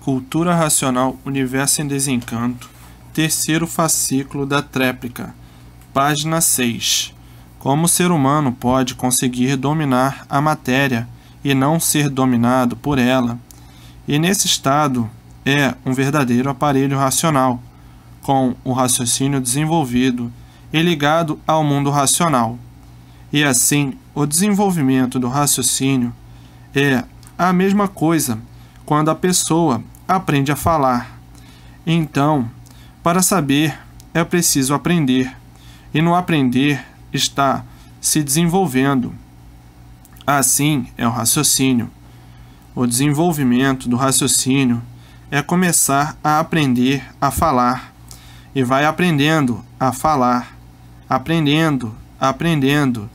Cultura Racional, Universo em Desencanto, terceiro fascículo da tréplica, página 6. Como o ser humano pode conseguir dominar a matéria e não ser dominado por ela, e nesse estado é um verdadeiro aparelho racional, com o raciocínio desenvolvido e ligado ao mundo racional. E assim, o desenvolvimento do raciocínio é a mesma coisa quando a pessoa aprende a falar. Então, para saber, é preciso aprender, e no aprender está se desenvolvendo. Assim é o raciocínio. O desenvolvimento do raciocínio é começar a aprender a falar, e vai aprendendo a falar, aprendendo,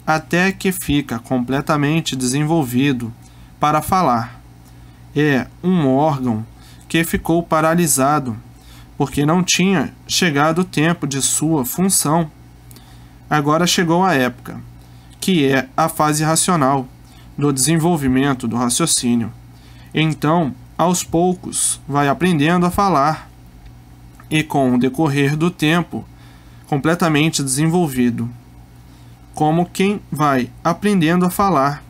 até que fica completamente desenvolvido para falar. É um órgão que ficou paralisado, porque não tinha chegado o tempo de sua função. Agora chegou a época, que é a fase racional do desenvolvimento do raciocínio. Então, aos poucos, vai aprendendo a falar, e com o decorrer do tempo, completamente desenvolvido. Como quem vai aprendendo a falar,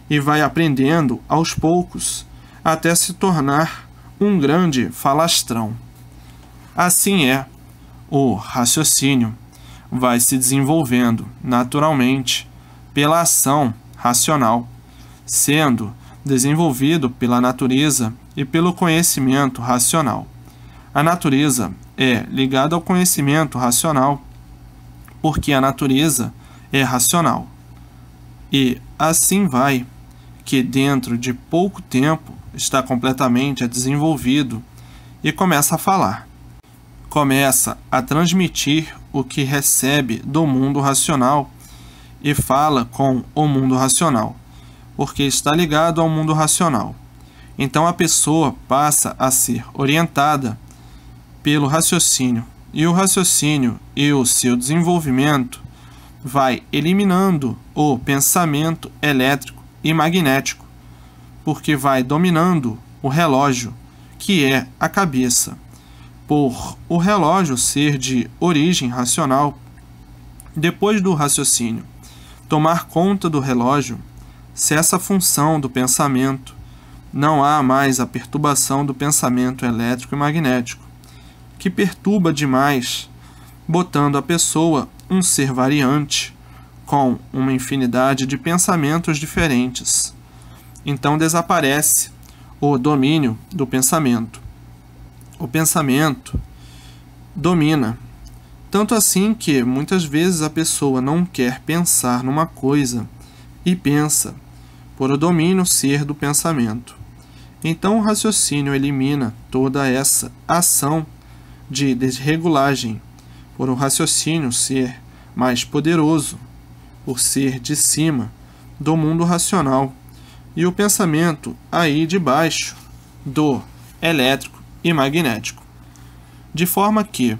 e vai aprendendo aos poucos, até se tornar um grande falastrão. Assim é, o raciocínio vai se desenvolvendo naturalmente pela ação racional, sendo desenvolvido pela natureza e pelo conhecimento racional. A natureza é ligada ao conhecimento racional, porque a natureza é racional. E assim vai, que dentro de pouco tempo está completamente desenvolvido e começa a falar. Começa a transmitir o que recebe do mundo racional e fala com o mundo racional, porque está ligado ao mundo racional. Então a pessoa passa a ser orientada pelo raciocínio, e o raciocínio e o seu desenvolvimento vai eliminando o pensamento elétrico e magnético, porque vai dominando o relógio, que é a cabeça. Por o relógio ser de origem racional, depois do raciocínio tomar conta do relógio, cessa a função do pensamento, não há mais a perturbação do pensamento elétrico e magnético, que perturba demais, botando a pessoa um ser variante, com uma infinidade de pensamentos diferentes. Então desaparece o domínio do pensamento. O pensamento domina, tanto assim que muitas vezes a pessoa não quer pensar numa coisa e pensa, por o domínio ser do pensamento. Então o raciocínio elimina toda essa ação de desregulagem, por o raciocínio ser mais poderoso, por ser de cima do mundo racional, e o pensamento aí debaixo do elétrico e magnético. De forma que,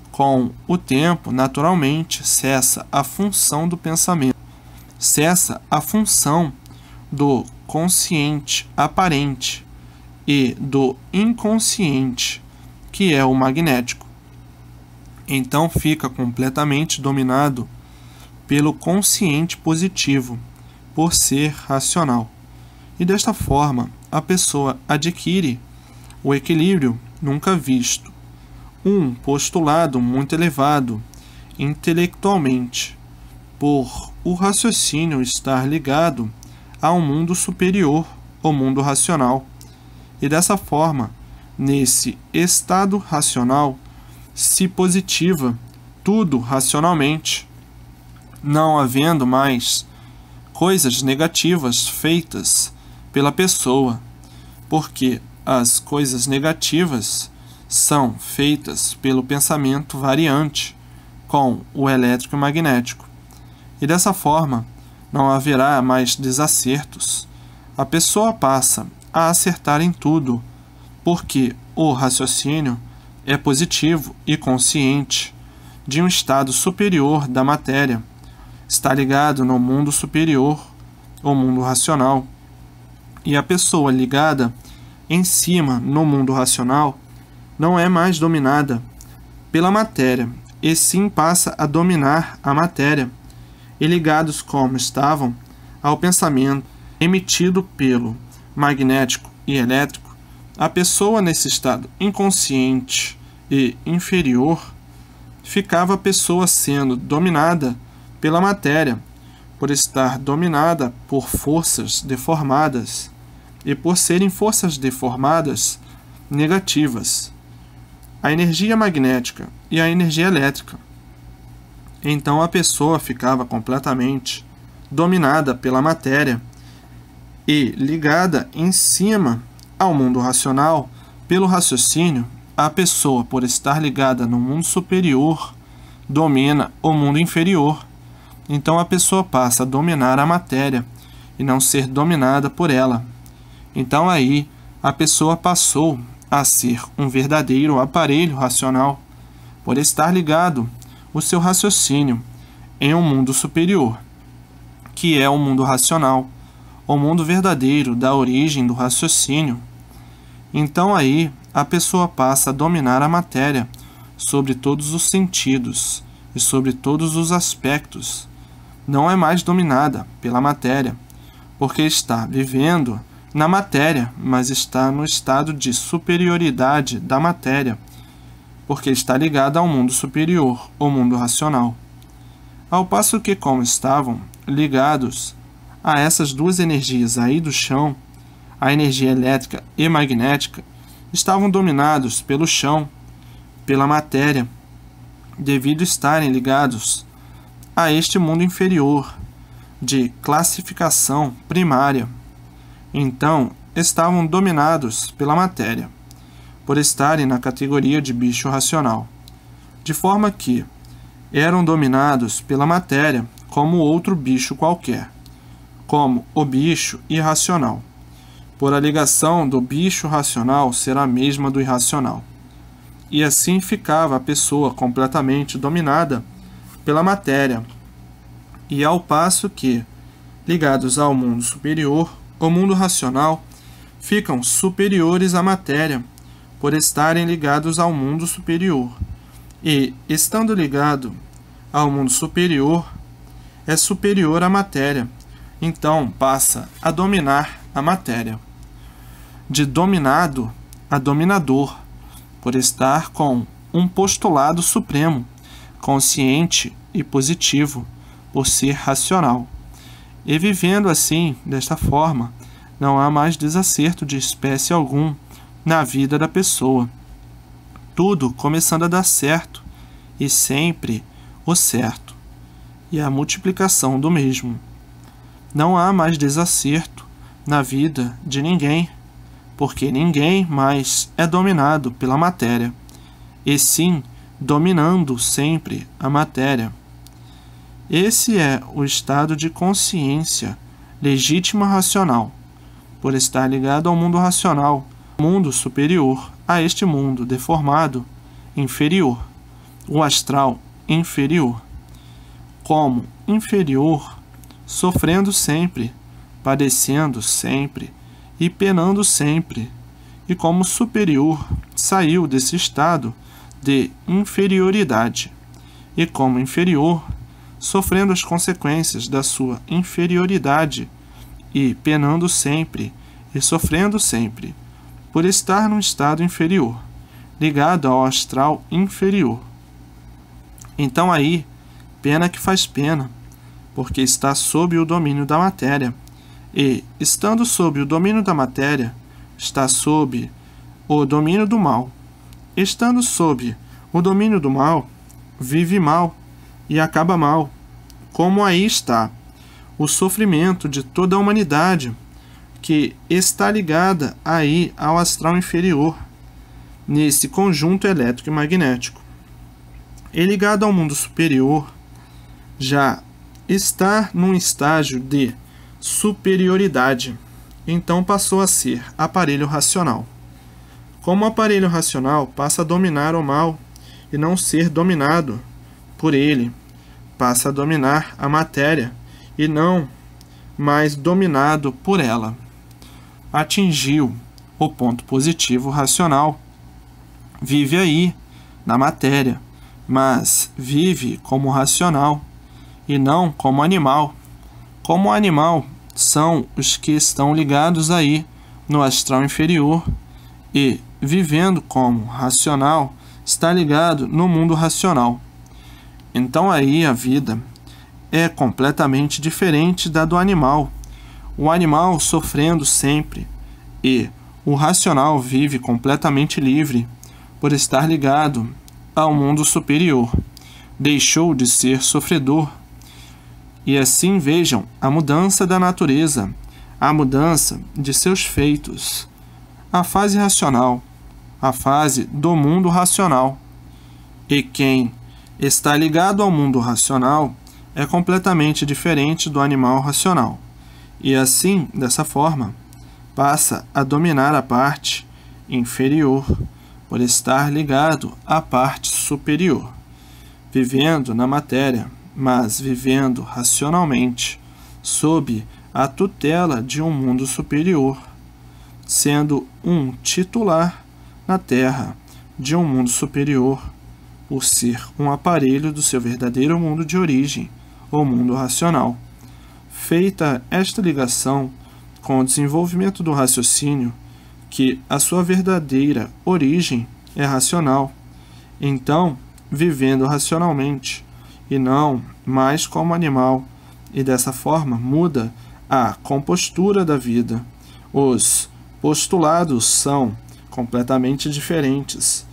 com o tempo, naturalmente, cessa a função do pensamento, cessa a função do consciente aparente e do inconsciente, que é o magnético. Então fica completamente dominado pelo consciente positivo, por ser racional. E desta forma, a pessoa adquire o equilíbrio nunca visto, um postulado muito elevado intelectualmente, por o raciocínio estar ligado a um mundo superior, o mundo racional. E dessa forma, nesse estado racional, se positiva tudo racionalmente, não havendo mais coisas negativas feitas pela pessoa, porque as coisas negativas são feitas pelo pensamento variante com o elétrico e magnético. E dessa forma, não haverá mais desacertos. A pessoa passa a acertar em tudo, porque o raciocínio é positivo e consciente de um estado superior da matéria. Está ligado no mundo superior, o mundo racional. E a pessoa ligada em cima, no mundo racional, não é mais dominada pela matéria, e sim passa a dominar a matéria, e ligados como estavam ao pensamento emitido pelo magnético e elétrico, a pessoa nesse estado inconsciente e inferior ficava a pessoa sendo dominada pela matéria, por estar dominada por forças deformadas e por serem forças deformadas negativas, a energia magnética e a energia elétrica. Então a pessoa ficava completamente dominada pela matéria e ligada em cima ao mundo racional pelo raciocínio. A pessoa, por estar ligada no mundo superior, domina o mundo inferior. Então a pessoa passa a dominar a matéria e não ser dominada por ela. Então aí a pessoa passou a ser um verdadeiro aparelho racional, por estar ligado o seu raciocínio em um mundo superior, que é o mundo racional, o mundo verdadeiro da origem do raciocínio. Então aí a pessoa passa a dominar a matéria sobre todos os sentidos e sobre todos os aspectos. Não é mais dominada pela matéria, porque está vivendo na matéria, mas está no estado de superioridade da matéria, porque está ligada ao mundo superior, o mundo racional. Ao passo que, como estavam ligados a essas duas energias aí do chão, a energia elétrica e magnética, estavam dominados pelo chão, pela matéria, devido estarem ligados a este mundo inferior, de classificação primária. Então, estavam dominados pela matéria, por estarem na categoria de bicho racional, de forma que eram dominados pela matéria como outro bicho qualquer, como o bicho irracional, por a ligação do bicho racional ser a mesma do irracional. E assim ficava a pessoa completamente dominada pela matéria, e ao passo que, ligados ao mundo superior, o mundo racional, ficam superiores à matéria, por estarem ligados ao mundo superior. E, estando ligado ao mundo superior, é superior à matéria, então passa a dominar a matéria. De dominado a dominador, por estar com um postulado supremo, consciente e positivo, por ser racional. E vivendo assim, desta forma, não há mais desacerto de espécie algum na vida da pessoa. Tudo começando a dar certo, e sempre o certo, e a multiplicação do mesmo. Não há mais desacerto na vida de ninguém, porque ninguém mais é dominado pela matéria, e sim dominando sempre a matéria. Esse é o estado de consciência legítima racional, por estar ligado ao mundo racional, mundo superior a este mundo deformado, inferior, o astral inferior. Como inferior, sofrendo sempre, padecendo sempre e penando sempre, e como superior, saiu desse estado de inferioridade, e como inferior, sofrendo as consequências da sua inferioridade e penando sempre e sofrendo sempre, por estar num estado inferior, ligado ao astral inferior. Então aí, pena que faz pena, porque está sob o domínio da matéria, e, estando sob o domínio da matéria, está sob o domínio do mal. Estando sob o domínio do mal, vive mal e acaba mal. Como aí está o sofrimento de toda a humanidade, que está ligada aí ao astral inferior, nesse conjunto elétrico e magnético. E ligado ao mundo superior, já está num estágio de superioridade, então passou a ser aparelho racional. Como aparelho racional, passa a dominar o mal e não ser dominado por ele, passa a dominar a matéria e não mais dominado por ela. Atingiu o ponto positivo racional, vive aí, na matéria, mas vive como racional e não como animal. Como animal, são os que estão ligados aí no astral inferior e, vivendo como racional, está ligado no mundo racional. Então aí a vida é completamente diferente da do animal. O animal sofrendo sempre e o racional vive completamente livre por estar ligado ao mundo superior. Deixou de ser sofredor. E assim vejam a mudança da natureza, a mudança de seus feitos. A fase racional, a fase do mundo racional. E quem está ligado ao mundo racional é completamente diferente do animal racional. E assim, dessa forma, passa a dominar a parte inferior, por estar ligado à parte superior, vivendo na matéria, mas vivendo racionalmente, sob a tutela de um mundo superior, sendo um titular na Terra de um mundo superior, por ser um aparelho do seu verdadeiro mundo de origem, o mundo racional. Feita esta ligação com o desenvolvimento do raciocínio, que a sua verdadeira origem é racional, então, vivendo racionalmente, e não mais como animal, e dessa forma muda a compostura da vida. Os postulados são completamente diferentes,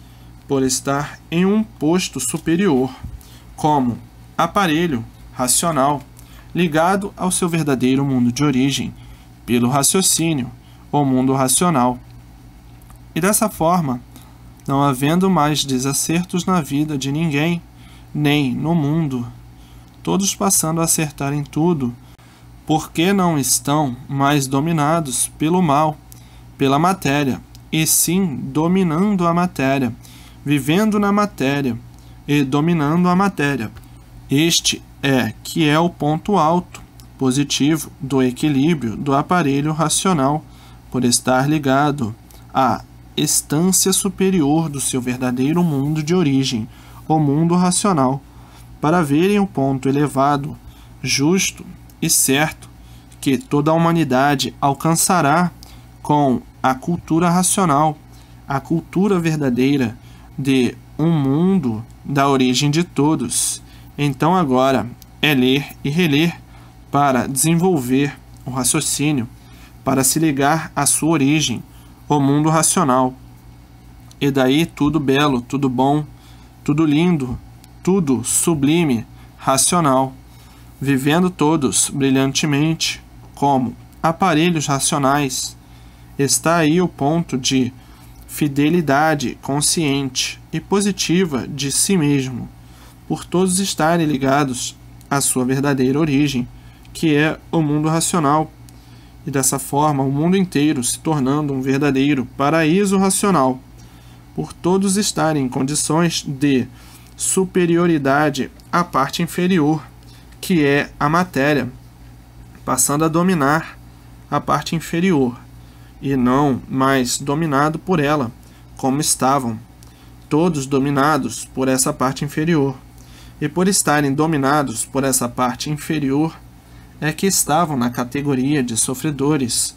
por estar em um posto superior, como aparelho racional, ligado ao seu verdadeiro mundo de origem, pelo raciocínio, o mundo racional. E dessa forma, não havendo mais desacertos na vida de ninguém, nem no mundo, todos passando a acertar em tudo, porque não estão mais dominados pelo mal, pela matéria, e sim dominando a matéria, vivendo na matéria e dominando a matéria. Este que é o ponto alto, positivo, do equilíbrio do aparelho racional, por estar ligado à estância superior do seu verdadeiro mundo de origem, o mundo racional, para verem o ponto elevado, justo e certo que toda a humanidade alcançará com a cultura racional, a cultura verdadeira de um mundo da origem de todos. Então agora é ler e reler para desenvolver o raciocínio, para se ligar à sua origem, o mundo racional. E daí tudo belo, tudo bom, tudo lindo, tudo sublime, racional, vivendo todos brilhantemente como aparelhos racionais. Está aí o ponto de fidelidade consciente e positiva de si mesmo, por todos estarem ligados à sua verdadeira origem, que é o mundo racional. E dessa forma o mundo inteiro se tornando um verdadeiro paraíso racional, por todos estarem em condições de superioridade à parte inferior, que é a matéria, passando a dominar a parte inferior, e não mais dominado por ela, como estavam, todos dominados por essa parte inferior. E por estarem dominados por essa parte inferior, é que estavam na categoria de sofredores,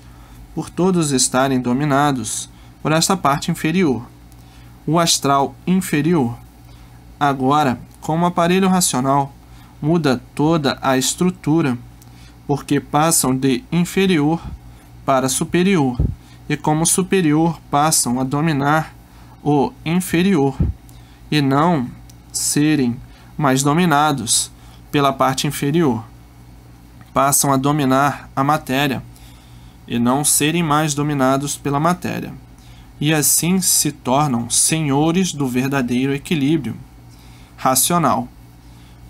por todos estarem dominados por esta parte inferior, o astral inferior. Agora, como aparelho racional, muda toda a estrutura, porque passam de inferior para superior, e como superior passam a dominar o inferior, e não serem mais dominados pela parte inferior. Passam a dominar a matéria e não serem mais dominados pela matéria, e assim se tornam senhores do verdadeiro equilíbrio racional,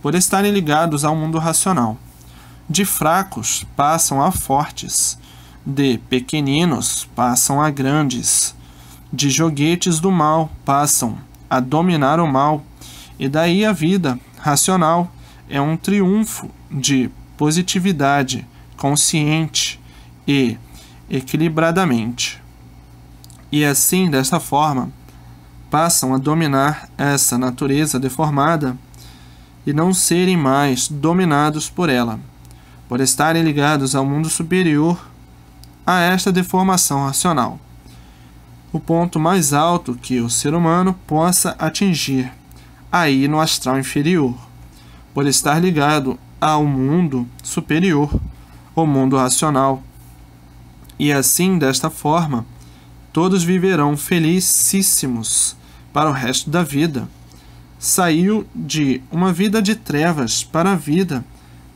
por estarem ligados ao mundo racional. De fracos passam a fortes, de pequeninos passam a grandes, de joguetes do mal passam a dominar o mal, e daí a vida racional é um triunfo de positividade consciente e equilibradamente. E assim, desta forma, passam a dominar essa natureza deformada e não serem mais dominados por ela, por estarem ligados ao mundo superior a esta deformação racional. O ponto mais alto que o ser humano possa atingir, aí no astral inferior, por estar ligado ao mundo superior, o mundo racional. E assim, desta forma, todos viverão felicíssimos para o resto da vida. Saiu de uma vida de trevas para a vida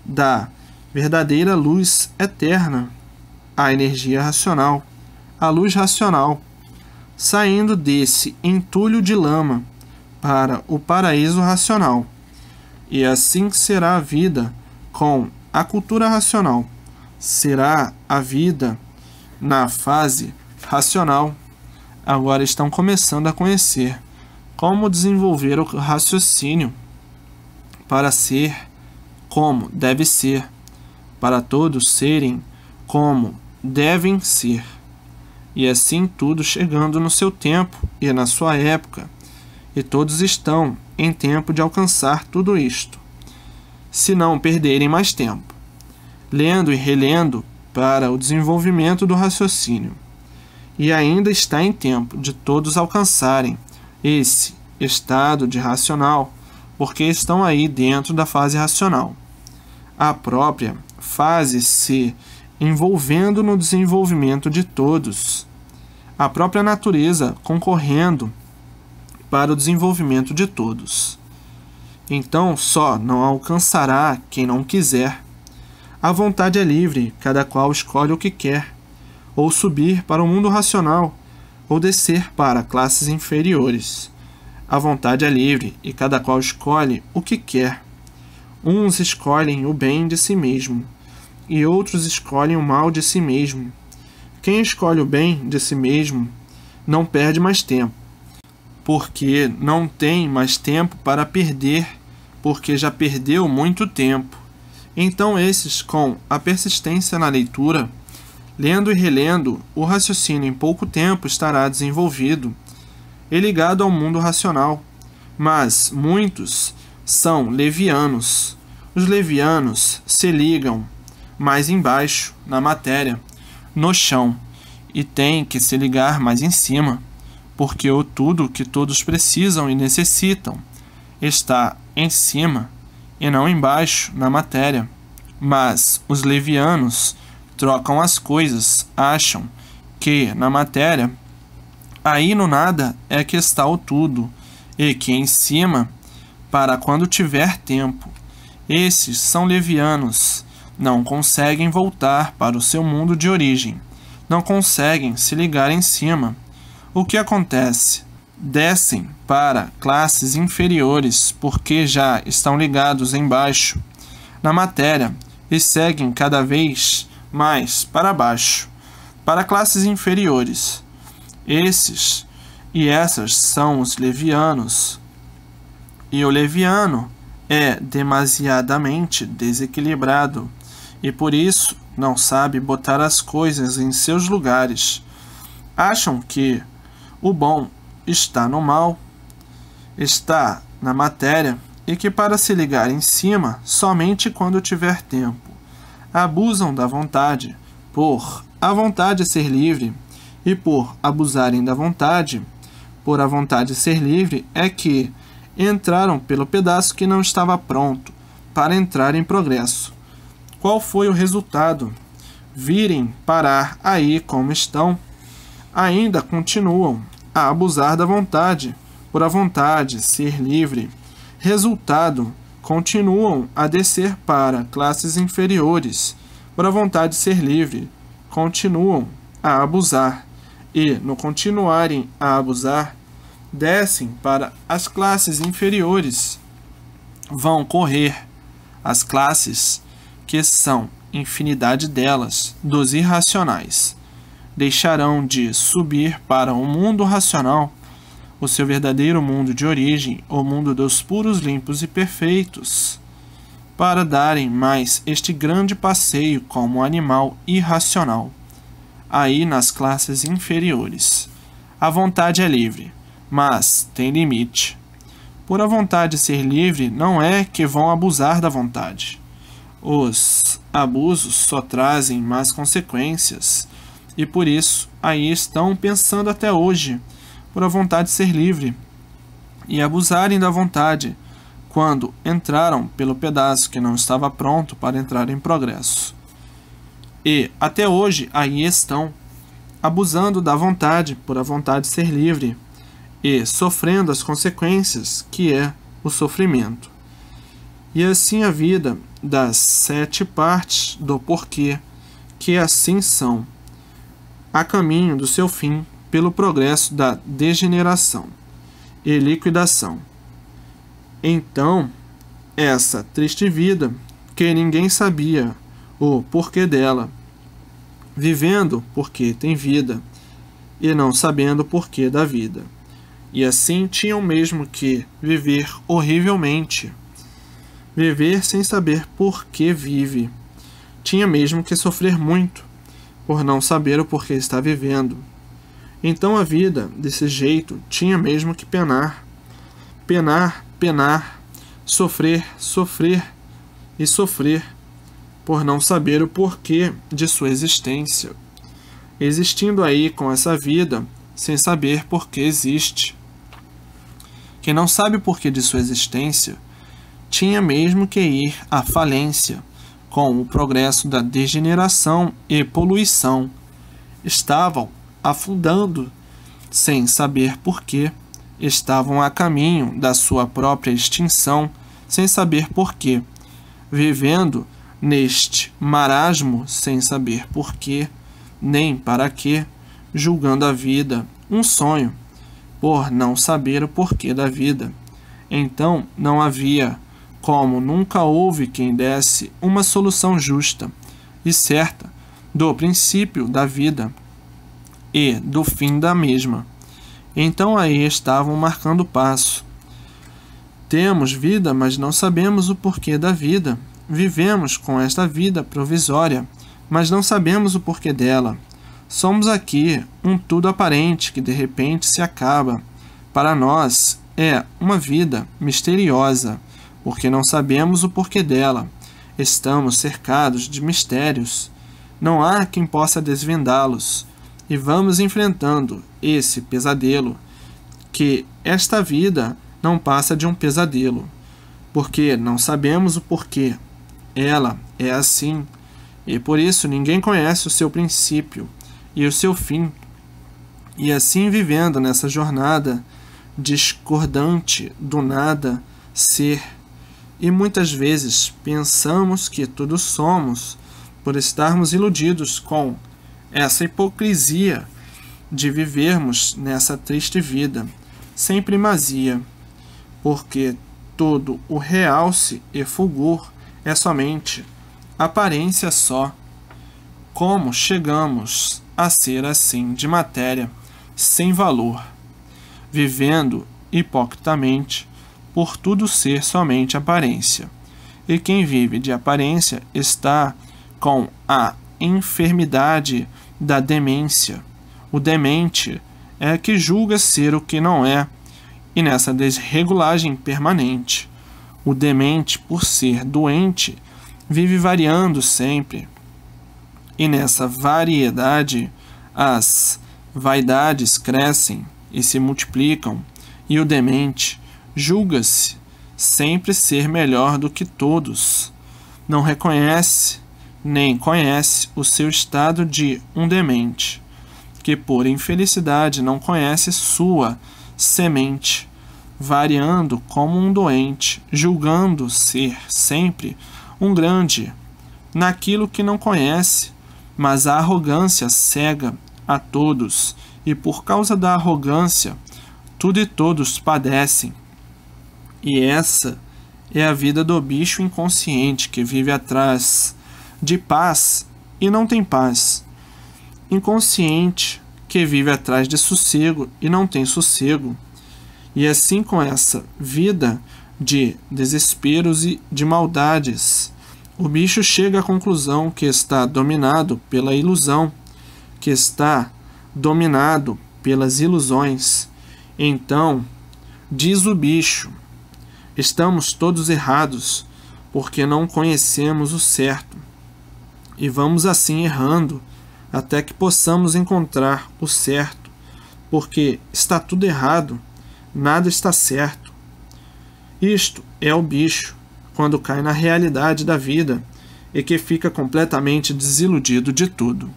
da verdadeira luz eterna, a energia racional, a luz racional, saindo desse entulho de lama para o paraíso racional. E assim será a vida com a cultura racional. Será a vida na fase racional. Agora estão começando a conhecer como desenvolver o raciocínio para ser como deve ser, para todos serem como devem ser. E assim tudo chegando no seu tempo e na sua época, e todos estão em tempo de alcançar tudo isto, se não perderem mais tempo, lendo e relendo para o desenvolvimento do raciocínio. E ainda está em tempo de todos alcançarem esse estado de racional, porque estão aí dentro da fase racional. A própria fase se envolvendo no desenvolvimento de todos, a própria natureza concorrendo para o desenvolvimento de todos. Então só não alcançará quem não quiser. A vontade é livre, cada qual escolhe o que quer, ou subir para o mundo racional, ou descer para classes inferiores. A vontade é livre e cada qual escolhe o que quer. Uns escolhem o bem de si mesmo, e outros escolhem o mal de si mesmo. Quem escolhe o bem de si mesmo não perde mais tempo, porque não tem mais tempo para perder, porque já perdeu muito tempo. Então esses, com a persistência na leitura, lendo e relendo, o raciocínio em pouco tempo estará desenvolvido e ligado ao mundo racional. Mas muitos são levianos. Os levianos se ligam mais embaixo, na matéria, no chão, e têm que se ligar mais em cima, porque o tudo que todos precisam e necessitam está em cima e não embaixo, na matéria. Mas os levianos trocam as coisas, acham que na matéria, aí no nada é que está o tudo, e que em cima, para quando tiver tempo. Esses são levianos, não conseguem voltar para o seu mundo de origem, não conseguem se ligar em cima. O que acontece? Descem para classes inferiores, porque já estão ligados embaixo, na matéria, e seguem cada vez mais para baixo, para classes inferiores. Esses e essas são os levianos. E o leviano é demasiadamente desequilibrado, e por isso não sabe botar as coisas em seus lugares. Acham que o bom está no mal, está na matéria, e que para se ligar em cima somente quando tiver tempo. Abusam da vontade, por a vontade ser livre, e por abusarem da vontade, por a vontade ser livre, é que entraram pelo pedaço que não estava pronto para entrar em progresso. Qual foi o resultado? Virem parar aí como estão. Ainda continuam a abusar da vontade, por a vontade ser livre. Resultado, continuam a descer para classes inferiores, por a vontade ser livre. Continuam a abusar, e, no continuarem a abusar, descem para as classes inferiores. Vão correr as classes, que são infinidade delas, dos irracionais. Deixarão de subir para o mundo racional, o seu verdadeiro mundo de origem, o mundo dos puros, limpos e perfeitos, para darem mais este grande passeio como animal irracional, aí nas classes inferiores. A vontade é livre, mas tem limite. Por a vontade ser livre, não é que vão abusar da vontade. Os abusos só trazem más consequências, e por isso aí estão pensando até hoje, por a vontade ser livre, e abusarem da vontade, quando entraram pelo pedaço que não estava pronto para entrar em progresso. E até hoje aí estão, abusando da vontade por a vontade ser livre, e sofrendo as consequências que é o sofrimento. E assim a vida das 7 partes do porquê, que assim são, a caminho do seu fim pelo progresso da degeneração e liquidação. Então, essa triste vida, que ninguém sabia o porquê dela, vivendo porque tem vida, e não sabendo o porquê da vida. E assim tinham mesmo que viver horrivelmente, viver sem saber por que vive. Tinha mesmo que sofrer muito, por não saber o porquê está vivendo. Então a vida, desse jeito, tinha mesmo que penar. Penar, penar, sofrer, sofrer e sofrer, por não saber o porquê de sua existência. Existindo aí com essa vida, sem saber por que existe. Quem não sabe o porquê de sua existência, tinha mesmo que ir à falência, com o progresso da degeneração e poluição. Estavam afundando, sem saber porquê. Estavam a caminho da sua própria extinção, sem saber porquê. Vivendo neste marasmo, sem saber porquê, nem para quê, julgando a vida um sonho, por não saber o porquê da vida. Então não havia, como nunca houve quem desse uma solução justa e certa do princípio da vida e do fim da mesma. Então aí estavam marcando o passo. Temos vida, mas não sabemos o porquê da vida. Vivemos com esta vida provisória, mas não sabemos o porquê dela. Somos aqui um tudo aparente que de repente se acaba. Para nós é uma vida misteriosa, porque não sabemos o porquê dela. Estamos cercados de mistérios. Não há quem possa desvendá-los. E vamos enfrentando esse pesadelo, que esta vida não passa de um pesadelo, porque não sabemos o porquê. Ela é assim, e por isso ninguém conhece o seu princípio e o seu fim. E assim vivendo nessa jornada discordante do nada ser, e muitas vezes pensamos que tudo somos, por estarmos iludidos com essa hipocrisia de vivermos nessa triste vida, sem primazia, porque todo o realce e fulgor é somente aparência só. Como chegamos a ser assim de matéria, sem valor, vivendo hipocritamente, por tudo ser somente aparência. E quem vive de aparência está com a enfermidade da demência. O demente é que julga ser o que não é, e nessa desregulagem permanente. O demente, por ser doente, vive variando sempre, e nessa variedade as vaidades crescem e se multiplicam, e o demente julga-se sempre ser melhor do que todos. Não reconhece nem conhece o seu estado de um demente, que por infelicidade não conhece sua semente, variando como um doente, julgando ser sempre um grande naquilo que não conhece, mas a arrogância cega a todos, e por causa da arrogância, tudo e todos padecem. E essa é a vida do bicho inconsciente que vive atrás de paz e não tem paz. Inconsciente que vive atrás de sossego e não tem sossego. E assim com essa vida de desesperos e de maldades, o bicho chega à conclusão que está dominado pela ilusão, que está dominado pelas ilusões. Então, diz o bicho, estamos todos errados, porque não conhecemos o certo, e vamos assim errando, até que possamos encontrar o certo, porque está tudo errado, nada está certo. Isto é o bicho, quando cai na realidade da vida, e que fica completamente desiludido de tudo.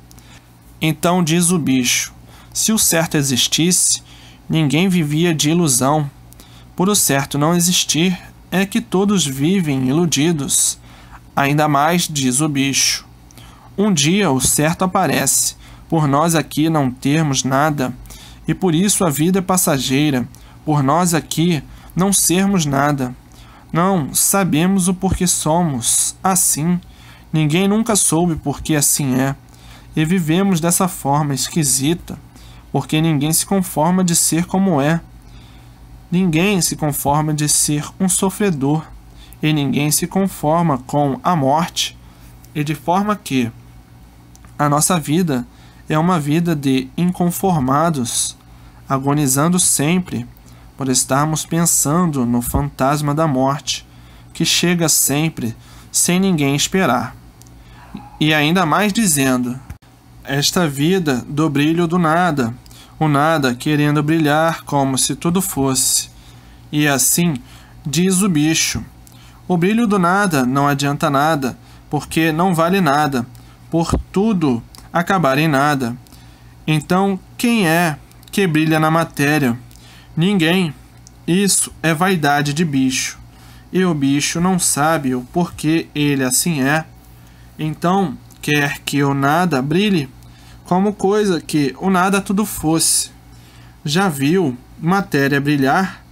Então diz o bicho, se o certo existisse, ninguém vivia de ilusão. Por o certo não existir, é que todos vivem iludidos. Ainda mais, diz o bicho, um dia o certo aparece, por nós aqui não termos nada, e por isso a vida é passageira, por nós aqui não sermos nada. Não sabemos o porquê somos assim, ninguém nunca soube porque assim é, e vivemos dessa forma esquisita, porque ninguém se conforma de ser como é. Ninguém se conforma de ser um sofredor, e ninguém se conforma com a morte, e de forma que a nossa vida é uma vida de inconformados, agonizando sempre, por estarmos pensando no fantasma da morte, que chega sempre, sem ninguém esperar. E ainda mais dizendo, esta vida do brilho do nada, o nada querendo brilhar como se tudo fosse. E assim, diz o bicho, o brilho do nada não adianta nada, porque não vale nada, por tudo acabar em nada. Então, quem é que brilha na matéria? Ninguém. Isso é vaidade de bicho. E o bicho não sabe o porquê ele assim é. Então, quer que o nada brilhe, como coisa que o nada tudo fosse. Já viu matéria brilhar?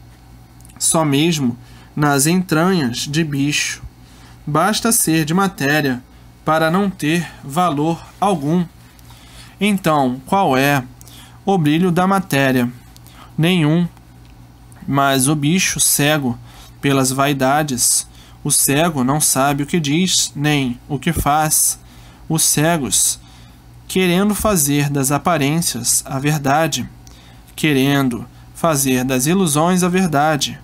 Só mesmo nas entranhas de bicho. Basta ser de matéria para não ter valor algum. Então, qual é o brilho da matéria? Nenhum. Mas o bicho cego pelas vaidades, o cego não sabe o que diz, nem o que faz. Os cegos, querendo fazer das aparências a verdade, querendo fazer das ilusões a verdade,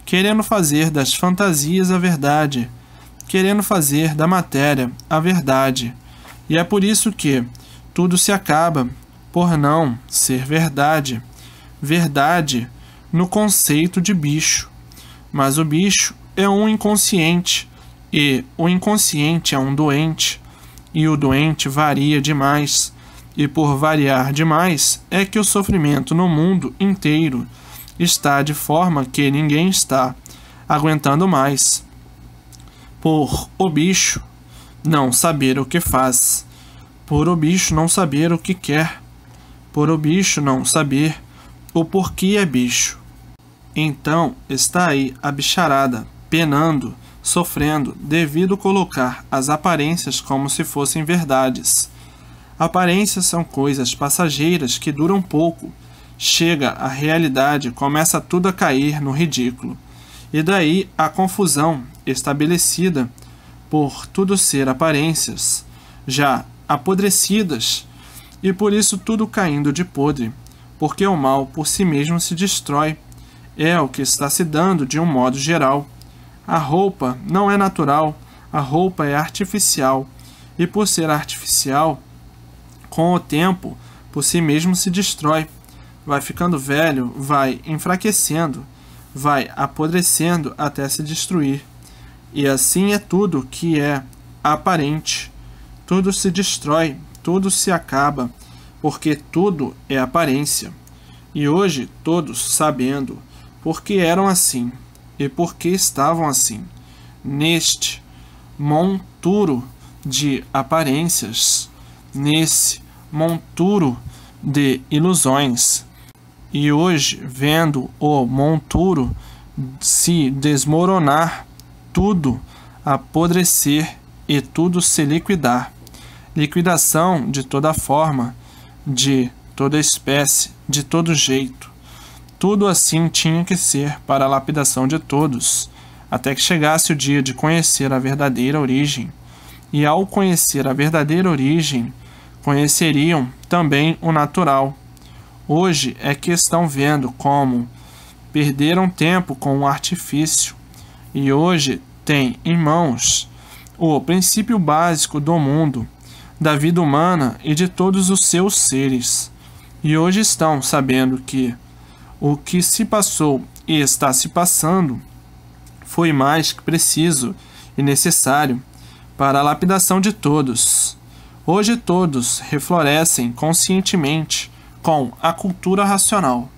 querendo fazer das fantasias a verdade, querendo fazer da matéria a verdade. E é por isso que tudo se acaba por não ser verdade. Verdade no conceito de bicho. Mas o bicho é um inconsciente, e o inconsciente é um doente, e o doente varia demais, e por variar demais é que o sofrimento no mundo inteiro está de forma que ninguém está aguentando mais. Por o bicho não saber o que faz, por o bicho não saber o que quer, por o bicho não saber o porquê é bicho. Então está aí a bicharada, penando, sofrendo, devido colocar as aparências como se fossem verdades. Aparências são coisas passageiras que duram pouco. Chega a realidade, começa tudo a cair no ridículo. E daí a confusão estabelecida por tudo ser aparências, já apodrecidas, e por isso tudo caindo de podre, porque o mal por si mesmo se destrói. É o que está se dando de um modo geral. A roupa não é natural, a roupa é artificial, e por ser artificial, com o tempo, por si mesmo se destrói. Vai ficando velho, vai enfraquecendo, vai apodrecendo até se destruir. E assim é tudo que é aparente. Tudo se destrói, tudo se acaba, porque tudo é aparência. E hoje todos sabendo porque eram assim e porque estavam assim, neste monturo de aparências, nesse monturo de ilusões. E hoje, vendo o monturo se desmoronar, tudo apodrecer e tudo se liquidar. Liquidação de toda forma, de toda espécie, de todo jeito. Tudo assim tinha que ser para a lapidação de todos, até que chegasse o dia de conhecer a verdadeira origem. E ao conhecer a verdadeira origem, conheceriam também o natural. hoje é que estão vendo como perderam tempo com o artifício e hoje têm em mãos o princípio básico do mundo, da vida humana e de todos os seus seres. E hoje estão sabendo que o que se passou e está se passando foi mais que preciso e necessário para a lapidação de todos. Hoje todos reflorescem conscientemente com a cultura racional.